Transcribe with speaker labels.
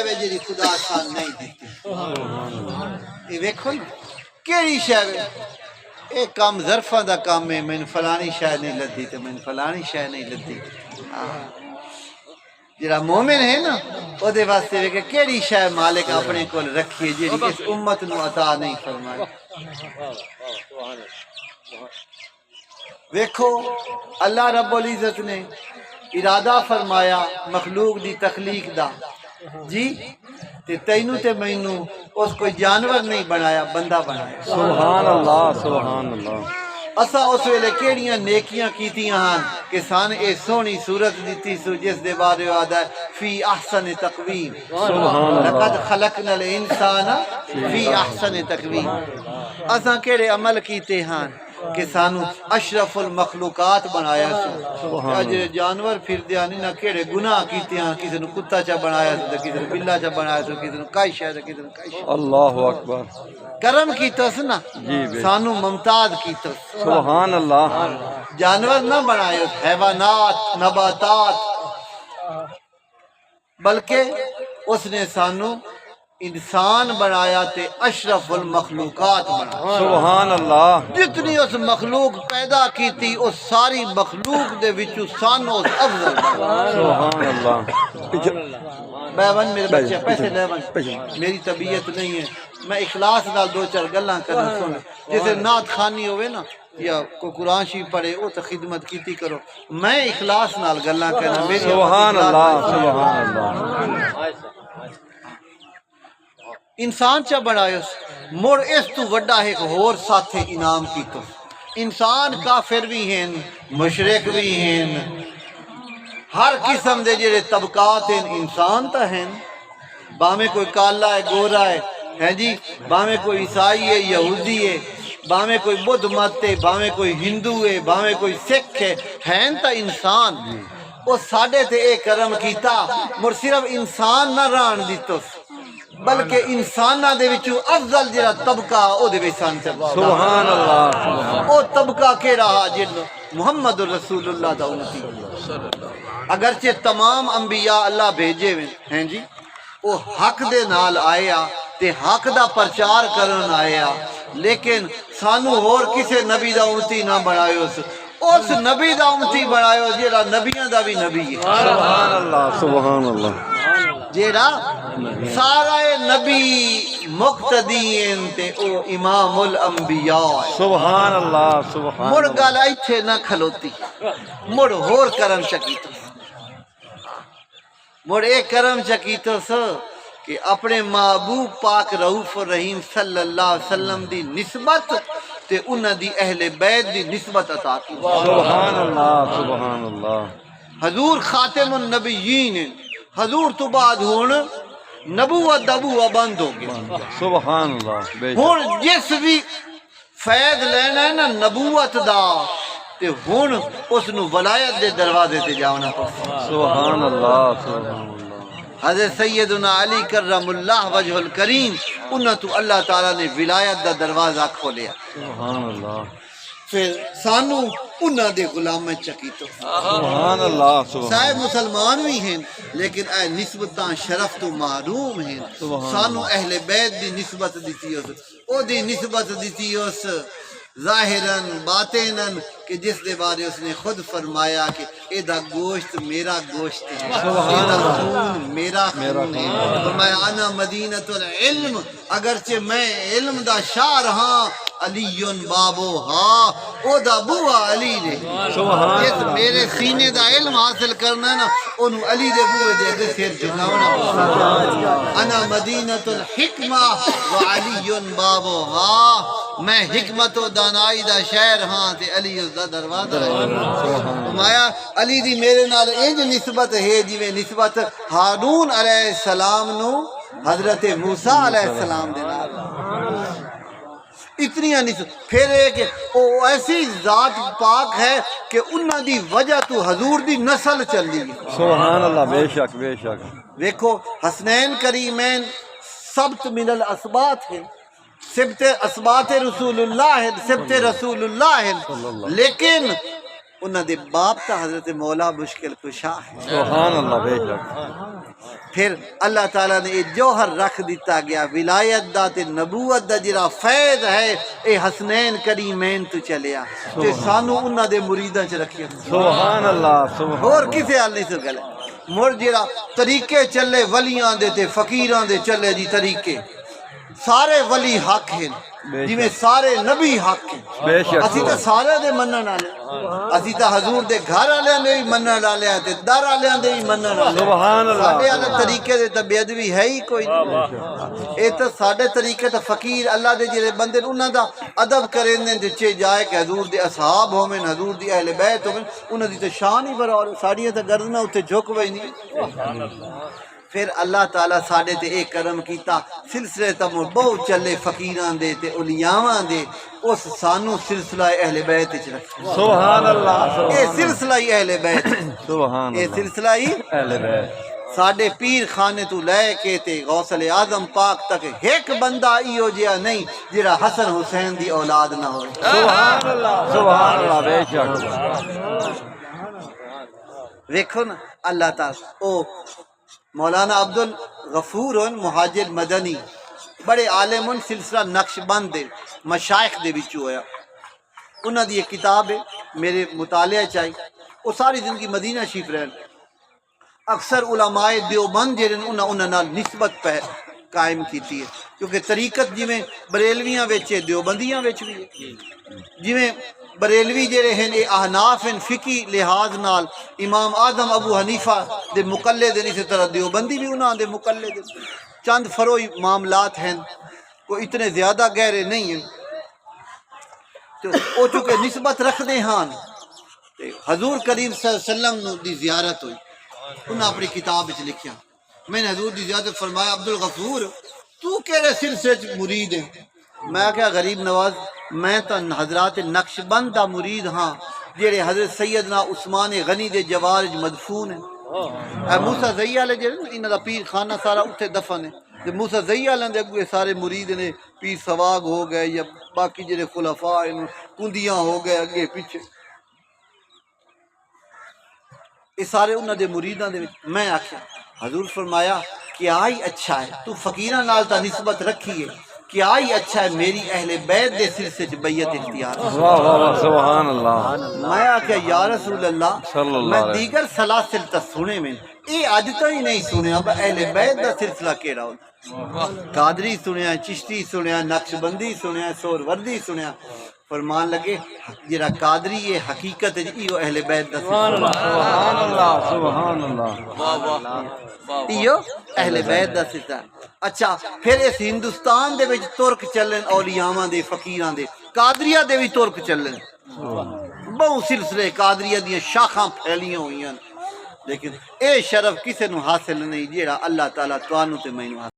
Speaker 1: ہے جی خدا سان نہیں دیتی یہ ویکھو نا کیڑی شے ہے یہ کام ظرفاں دا کام ہے میں فلانی شے نہیں لدی تے میں فلانی شے نہیں لدی جڑا مومن ہے نا او دے واسطے کہ کیڑی شے مالک اپنے کول رکھی ہے جڑی اس امت نو عطا نہیں فرمائی ویکھو اللہ رب العزت نے ارادہ فرمایا مخلوق دی تخلیق دا جی تے تینوں تے مینوں اس کوئی جانور نہیں بنایا بندہ بنایا
Speaker 2: سبحان اللہ سبحان اللہ
Speaker 1: اسا اس ویلے کیڑیاں نیکیاں کیتیاں ہن کہ سان اے سونی صورت دتی سو جس دے بارے آدا ہے فی احسن تقویم
Speaker 2: سبحان اللہ
Speaker 1: لقد خلقنا الانسان فی احسن تقویم اسا کیڑے عمل کیتے ہن کہ سانو اشرف المخلوقات بنایا سو اج جانور پھر دیا نہیں نہ کیڑے گناہ کیتے ہیں کسی نے کتا چا بنایا سو کسی نے بلا چا بنایا سو کسی نے کائی شاید کسی نے کائی شاید
Speaker 2: اللہ اکبر
Speaker 1: کرم کیتا سو نا
Speaker 2: جی بے
Speaker 1: سانو ممتاز کیتا
Speaker 2: سبحان اللہ
Speaker 1: جانور نہ بنائے حیوانات نباتات بلکہ اس نے سانو انسان بنایا تے اشرف المخلوقات بنایا
Speaker 2: سبحان اللہ
Speaker 1: جتنی اس مخلوق پیدا کی تھی اس ساری مخلوق دے وچوں سانو اس افضل بنایا
Speaker 2: سبحان اللہ
Speaker 1: بیون میرے بچے پیسے لے بن میری طبیعت نہیں ہے میں اخلاص نال دو چار گلاں کرنا سن جیسے نعت خوانی ہوئے نا یا کوئی قرآن شریف پڑھے وہ تو خدمت کیتی کرو میں اخلاص نال گلاں کرنا میری
Speaker 2: سبحان اللہ سبحان اللہ
Speaker 1: انسان چا بنایا مڑ اس تو وڈا ایک ہور ساتھے انعام کیتا انسان کافر بھی ہیں مشرک بھی ہیں ہر قسم دے جڑے طبقات ہیں انسان تا ہیں باہمیں کوئی کالا ہے گورا ہے جی باہمیں کوئی عیسائی ہے یہودی ہے باہمیں کوئی بدھ مت ہے باہمیں کوئی ہندو ہے باہمیں کوئی سکھ ہے ہیں تا انسان وہ ساڑھے تے ایک کرم کیتا مر صرف انسان نہ ران دیتو بلکہ انسانہ دے وچوں افضل جڑا طبقہ او دے وچان سے
Speaker 2: سبحان اللہ
Speaker 1: او طبقہ کے رہا جن محمد رسول اللہ دا امتی اگرچہ تمام انبیاء اللہ بھیجے ہیں جی او حق دے نال آیا تے حق دا پرچار کرن آیا لیکن سانو اور کسے نبی دا امتی نہ بنایو اس نبی دا امتی بنایو جیڑا نبیاں دا بھی نبی ہے
Speaker 2: سبحان اللہ سبحان اللہ
Speaker 1: جیڑا سارا نبی مقتدین تے او امام الانبیاء
Speaker 2: سبحان اللہ سبحان
Speaker 1: مڑ
Speaker 2: اللہ
Speaker 1: گل ایتھے نہ کھلوتی مڑ ہور کرم چکیتا مڑ ایک کرم چکیتا سو کہ اپنے محبوب پاک رؤوف الرحیم صلی اللہ علیہ وسلم دی نسبت تے انہاں دی اہل بیت دی نسبت عطا کی
Speaker 2: سبحان اللہ سبحان اللہ
Speaker 1: حضور خاتم النبیین حضور تو بعد ہون نبوت دبوہ بند ہو گیا
Speaker 2: سبحان اللہ بے شک
Speaker 1: ہون جس بھی فیض لینا ہے نا نبوت دا تے ہون اس نو ولایت دے دروازے تے جاونا پڑتا
Speaker 2: سبحان اللہ سبحان اللہ
Speaker 1: حضرت سیدنا علی کرم اللہ وجہ الکریم انہاں تو اللہ تعالیٰ نے ولایت دا دروازہ کھولیا
Speaker 2: سبحان اللہ
Speaker 1: پھر سانو انہاں دے غلام چکیتو
Speaker 2: سبحان اللہ سبحان
Speaker 1: صاحب مسلمان بھی ہیں لیکن اے نسبتاں شرف تو معروم ہیں سانو اہل بیت دی نسبت دیتی اس او دی نسبت دیتی اس ظاہراً باطناً کہ جس دے بارے اس نے خود فرمایا کہ اے دا گوشت میرا گوشت ہے اے دا خون میرا خون ہے فرمایا انا مدینۃ العلم اگرچہ میں علم دا شاہ رہا علی بابو ہاں او دا بوا علی نے جس میرے سینے دا علم حاصل کرنا ہے نا انہوں علی دے بوے دے اگر سیر جھکاونا انا مدینۃ الحکمہ و علی بابو ہاں میں حکمت و دانائی دا شہر ہاں تے علی اس دا دروازہ ہے فرمایا علی دی میرے نال انج نسبت ہے جی میں نسبت ہارون علیہ السلام نو حضرت موسیٰ علیہ السلام دے نال اتنی نسبت پھر ایک وہ ایسی ذات پاک ہے کہ انہاں دی وجہ تو حضور دی نسل چلی
Speaker 2: سبحان اللہ بے شک بے شک
Speaker 1: دیکھو حسنین کریمین سبت من الاسبات ہیں سبت اسبات رسول اللہ ہے سبت رسول اللہ ہے لیکن انہاں دے باپ تا حضرت مولا مشکل کشا ہے۔
Speaker 2: سبحان اللہ بے شک
Speaker 1: پھر اللہ تعالیٰ نے یہ جوہر رکھ دیتا گیا ولایت دا تے نبوت دا جڑا فیض ہے اے حسنین کریمین تو چلیا تے سانو انہاں دے مریداں چ رکھیا
Speaker 2: سبحان اللہ سبحان
Speaker 1: اور کسے حال نہیں سر گل مر جڑا طریقے چلے ولیاں دے تے فقیراں دے چلے جی طریقے سارے ولی حق ہیں جی میں سارے نبی حق ہیں
Speaker 2: بے شک
Speaker 1: اسی تو سارے دے منن والے اسی تو حضور دے گھر والے نے بھی منن والے تے در والے دے بھی منن والے
Speaker 2: سبحان اللہ
Speaker 1: ساڈے والے طریقے دے تے بے ادبی ہے ہی کوئی نہیں اے تو ساڈے طریقے تے فقیر اللہ دے جڑے بندے انہاں دا ادب کرین دے چے جائے کہ حضور دے اصحاب ہوویں حضور دی اہل بیت ہوویں انہاں دی تے شان ہی برابر ساڈیاں تے گردناں اوتے جھک وئی نہیں پھر اللہ تعالیٰ ساڈے تے ایک کرم کیتا سلسلے تمر بہت چلے فقیراں دے تے اولیاءاں دے اس سانو سلسلہ اہل بیت وچ رکھیا
Speaker 2: سبحان اللہ
Speaker 1: اے سلسلہ ہی اہل بیت
Speaker 2: سبحان
Speaker 1: اے
Speaker 2: اللہ
Speaker 1: سلسلہ ہی
Speaker 2: اہل بیت
Speaker 1: ساڈے پیر خانے تو لے کے تے غوث اعظم پاک تک ایک بندہ ایو جیا نہیں جڑا حسن حسین دی اولاد نہ ہوئے
Speaker 2: سبحان اللہ بے شک
Speaker 1: ویکھو نا اللہ تعالیٰ او مولانا عبد الغفور مہاجر مدنی بڑے عالم سلسلہ نقش بند دے مشائخ دے وچوں ہویا انہاں دی ایک کتاب ہے میرے مطالعہ چاہی وہ ساری زندگی مدینہ شریف رہن اکثر علماء دیوبند جڑے انہاں نال نسبت پہ قائم کیتی ہے کیونکہ طریقت جویں بریلویاں وچ ہے دیوبندیاں وچ بھی ہے جویں بریلوی جڑے ہیں اے احناف ہیں فقی لحاظ نال امام اعظم ابو حنیفہ دے مقلد ہیں اسی طرح دیوبندی بھی انہاں دے مقلد ہیں چند فروعی معاملات ہیں کوئی اتنے زیادہ گہرے نہیں ہیں تو او چونکہ نسبت رکھ دے ہاں تے حضور کریم صلی اللہ علیہ وسلم نو دی زیارت ہوئی انہاں اپنی کتاب وچ لکھیا میں نے حضور دی زیارت فرمایا عبد الغفور تو کیڑے سلسلے وچ مرید ہے میں کہا غریب نواز میں تو حضرات نقش بند دا مرید ہاں جڑے حضرت سیدنا عثمان غنی دے جوار وچ مدفون ہیں اے موسیٰ زئی والے جڑے انہاں دا پیر خانہ سارا اتھے دفن ہے تے موسیٰ زئی والے دے اگے سارے مرید نے پیر سواگ ہو گئے یا باقی جڑے خلفاء ہیں کندیاں ہو گئے اگے پیچھے یہ سارے انہاں دے مریداں دے وچ میں آکھیا حضور فرمایا کیا ہی اچھا ہے تو فقیراں نال تا نسبت رکھی ہے کیا ہی اچھا ہے میری اہل بیت دے سلسلے وچ بیعت اختیار
Speaker 2: واہ واہ واہ سبحان اللہ
Speaker 1: میں آکھیا یا رسول اللہ
Speaker 2: صلی اللہ
Speaker 1: میں
Speaker 2: علیہ
Speaker 1: دیگر سلاسل تا سنے میں اے اج تائیں نہیں سنیا اہل بیت دا سلسلہ کیڑا ہوندا قادری سنیا چشتی سنیا نقش بندی سنیا سور وردی سنیا فرمان لگے جڑا قادری یہ حقیقت ہے ایو اہل بیت دا سلسلہ
Speaker 2: سبحان اللہ سبحان اللہ
Speaker 1: ایو اہل بیت دا سلسلہ اچھا پھر اس ہندوستان دے وچ ترک چلن اولیاءاں دے فقیراں دے قادریہ دے بھی ترک چلن بہت سلسلے قادریہ دیاں شاخاں پھیلیاں ہوئیاں لیکن اے شرف کسے نو حاصل نہیں جیڑا اللہ تعالیٰ توانو تے مینوں